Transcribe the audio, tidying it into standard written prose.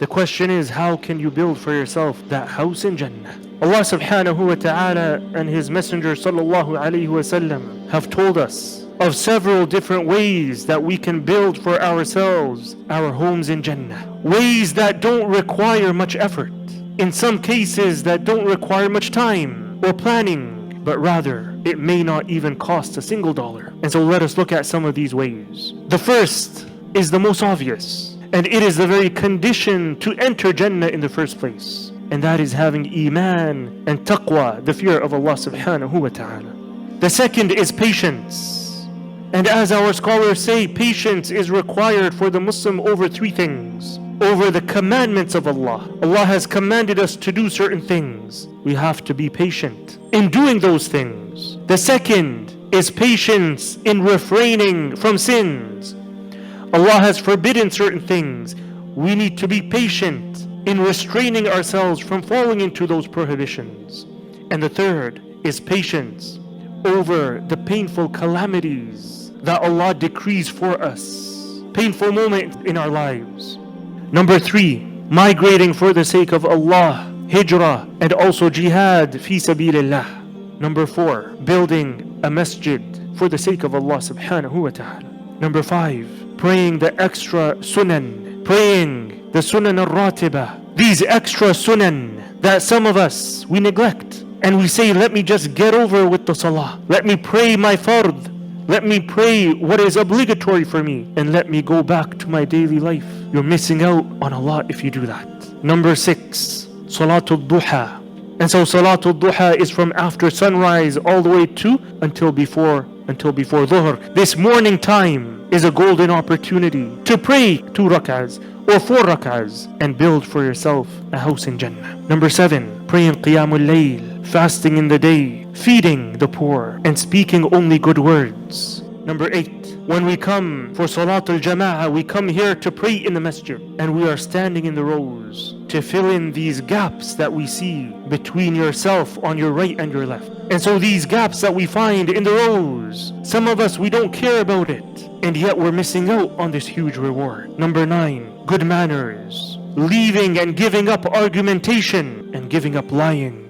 The question is, how can you build for yourself that house in Jannah? Allah subhanahu wa ta'ala and His Messenger sallallahu alayhi wa sallam have told us of several different ways that we can build for ourselves our homes in Jannah. Ways that don't require much effort. In some cases that don't require much time or planning, but rather it may not even cost a single dollar. And so let us look at some of these ways. The first is the most obvious, and it is the very condition to enter Jannah in the first place. And that is having Iman and Taqwa, the fear of Allah subhanahu wa ta'ala. The second is patience. And as our scholars say, patience is required for the Muslim over three things. Over the commandments of Allah. Allah has commanded us to do certain things. We have to be patient in doing those things. The second is patience in refraining from sins. Allah has forbidden certain things. We need to be patient in restraining ourselves from falling into those prohibitions. And the third is patience over the painful calamities that Allah decrees for us. Painful moments in our lives. Number 3, migrating for the sake of Allah, hijrah, and also jihad fi sabilillah. Number 4, building a masjid for the sake of Allah subhanahu wa ta'ala. Number 5, praying the extra sunan, praying the sunan al-ratiba. These extra sunan that some of us, we neglect. And we say, let me just get over with the salah. Let me pray my fard. Let me pray what is obligatory for me, and let me go back to my daily life. You're missing out on a lot if you do that. Number 6, Salatul Duha. And so Salatul Duha is from after sunrise all the way to until before Dhuhr. This morning time is a golden opportunity to pray 2 rak'ahs or 4 rak'ahs and build for yourself a house in Jannah. Number 7, praying Qiyamul Layl, fasting in the day, feeding the poor, and speaking only good words. Number 8, when we come for Salatul Jama'ah, we come here to pray in the masjid, and we are standing in the rows to fill in these gaps that we see between yourself on your right and your left. And so these gaps that we find in the rows, some of us, we don't care about it, and yet we're missing out on this huge reward. Number 9, good manners, leaving and giving up argumentation and giving up lying.